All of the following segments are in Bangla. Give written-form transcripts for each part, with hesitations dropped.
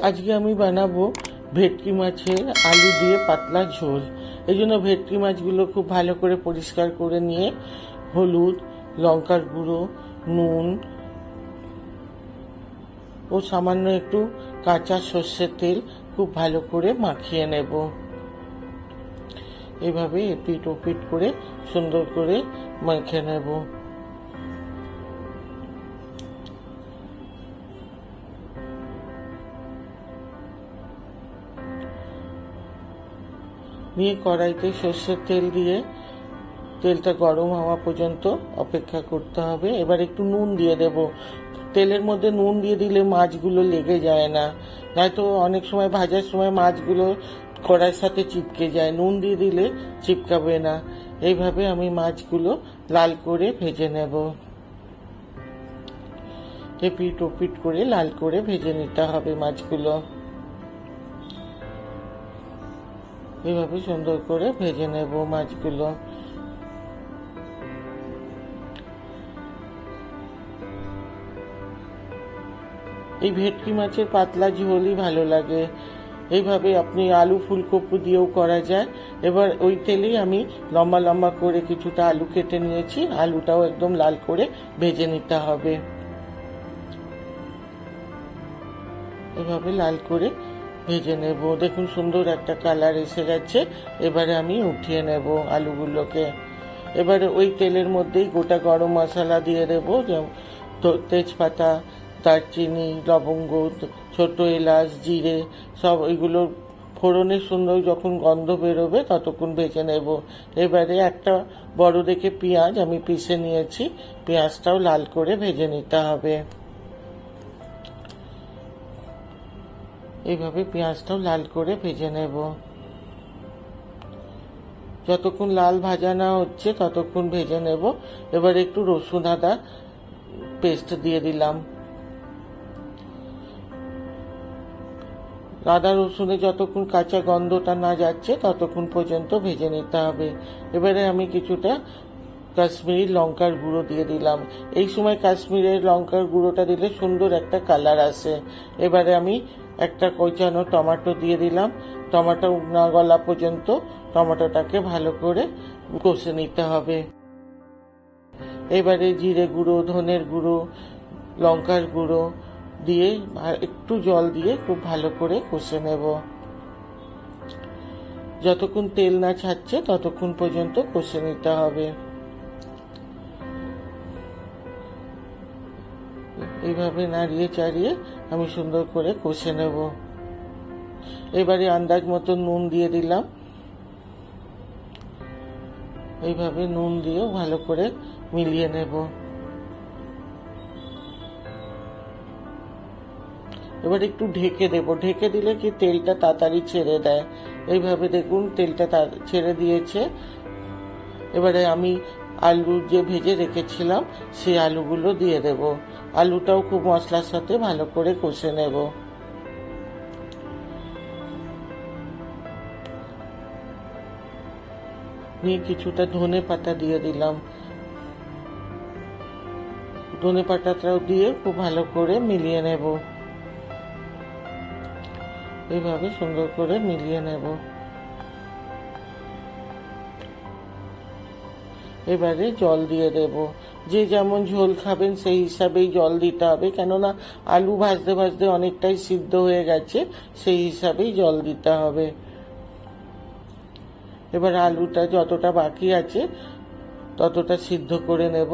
আজকে আমি বানাবো ভেটকি মাছের আলু দিয়ে পাতলা ঝোল। এই জন্য ভেটকি মাছগুলো খুব ভালো করে পরিষ্কার করে নিয়ে হলুদ, লঙ্কার গুঁড়ো, নুন ও সামান্য একটু কাঁচা সর্ষের তেল খুব ভালো করে মাখিয়ে নেব। এভাবে এপিট ওপিট করে সুন্দর করে মাখিয়ে নেব। নিয়ে কড়াইতে সর্ষের তেল দিয়ে তেলটা গরম হওয়া পর্যন্ত অপেক্ষা করতে হবে। এবার একটু নুন দিয়ে দেব। তেলের মধ্যে নুন দিয়ে দিলে মাছগুলো লেগে যায় না, নয়তো অনেক সময় ভাজার সময় মাছগুলো কড়াইয়ের সাথে চিপকে যায়। নুন দিয়ে দিলে চিপকাবে না। এইভাবে আমি মাছগুলো লাল করে ভেজে নেব। এপিট ওপিট করে লাল করে ভেজে নিতে হবে মাছগুলো। এভাবে সুন্দর করে ভেজে নেব মাছগুলো। এই ভেটকি মাছের পাতলা ঝোলই ভালো লাগে। এইভাবে আপনি আলু ফুলকপি দিয়েও করা যায়। এবার ওই তেলেই আমি লম্বা লম্বা করে কিছুটা আলু কেটে নিয়েছি। আলুটাও একদম লাল করে ভেজে নিতে হবে। এভাবে লাল করে ভেজে নেব। দেখুন সুন্দর একটা কালার এসে গেছে। এবারে আমি উঠিয়ে নেব আলুগুলোকে। এবারে ওই তেলের মধ্যেই গোটা গরম মশলা দিয়ে দেব, যেমন তেজপাতা, দারচিনি, লবঙ্গ, ছোট এলাচ, জিরে, সব ওইগুলো ফোড়নের সুন্দর যখন গন্ধ বেরোবে ততক্ষণ ভেজে নেব। এবারে একটা বড় দেখে পেঁয়াজ আমি পিষে নিয়েছি। পেঁয়াজটাও লাল করে ভেজে নিতে হবে। এইভাবে পেঁয়াজটাও লাল করে ভেজে নেব। যতক্ষণ লাল ভাজা না হচ্ছে ততক্ষণ ভেজে নেব। এবার একটু রসুন আদা পেস্ট দিয়ে দিলাম। আদা রসুনে যতক্ষণ কাঁচা গন্ধটা না যাচ্ছে ততক্ষণ পর্যন্ত ভেজে নিতে হবে। এবারে আমি কিছুটা কাশ্মীরি লঙ্কার গুঁড়ো দিয়ে দিলাম। এই সময় কাশ্মীরের লঙ্কার গুঁড়োটা দিলে সুন্দর একটা কালার আসে। এবারে আমি একটা কোচানো টমেটো দিয়ে দিলাম। টমেটো না গলা পর্যন্ত টমেটোটাকে ভালো করে কষে নিতে হবে। এবারে জিরে গুঁড়ো, ধনের গুঁড়ো, লঙ্কার গুঁড়ো দিয়ে একটু জল দিয়ে খুব ভালো করে কষে নেব। যতক্ষণ তেল না ছাড়ছে ততক্ষণ পর্যন্ত কষে নিতে হবে। এইভাবে নাড়িয়ে চাড়িয়ে আমি সুন্দর করে কষে নেব। এবারে আন্দাজ মতো নুন দিয়ে দিলাম। এইভাবে নুন দিয়েও ভালো করে মিলিয়ে নেব। এবার একটু ঢেকে দেব। ঢেকে দিলে কি তেলটা তাড়াতাড়ি ছেড়ে দেয়। এইভাবে দেখুন তেলটা ছেড়ে দিয়েছে। এবারে আমি আলু যে ভেজে রেখেছিলাম সেই আলুগুলো দিয়ে দেব। আলুটাও খুব মশলার সাথে ভালো করে কষে নেব। নিয়ে কিছুটা ধনে পাতা দিয়ে দিলাম। ধনে পাতাটাও দিয়ে খুব ভালো করে মিলিয়ে নেব। এইভাবে সুন্দর করে মিলিয়ে নেব। এবারে জল দিয়ে দেব। যে যেমন ঝোল খাবেন সেই হিসাবেই জল দিতে হবে, কেননা আলু ভাজতে ভাজতে অনেকটাই সিদ্ধ হয়ে গেছে, সেই হিসাবেই জল দিতে হবে। এবার আলুটা যতটা বাকি আছে ততটা সিদ্ধ করে নেব।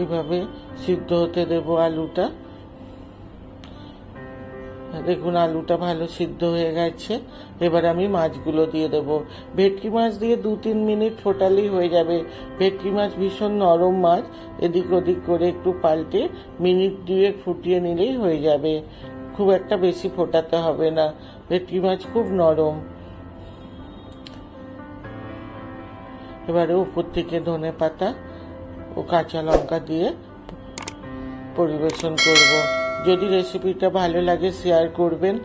এইভাবে সিদ্ধ হতে দেব আলুটা। দেখুন আলুটা ভালো সিদ্ধ হয়ে গেছে। এবার আমি মাছগুলো দিয়ে দেব। ভেটকি মাছ দিয়ে 2-3 মিনিট ফোটালেই হয়ে যাবে। ভেটকি মাছ ভীষণ নরম মাছ। এদিক ওদিক করে একটু পাল্টে মিনিট 2 ফুটিয়ে নিলেই হয়ে যাবে। খুব একটা বেশি ফোটাতে হবে না। ভেটকি মাছ খুব নরম। এবারে উপর থেকে ধনে পাতা ও কাঁচা লঙ্কা দিয়ে পরিবেশন করব। যদি রেসিপিটা ভালো লাগে শেয়ার করবেন।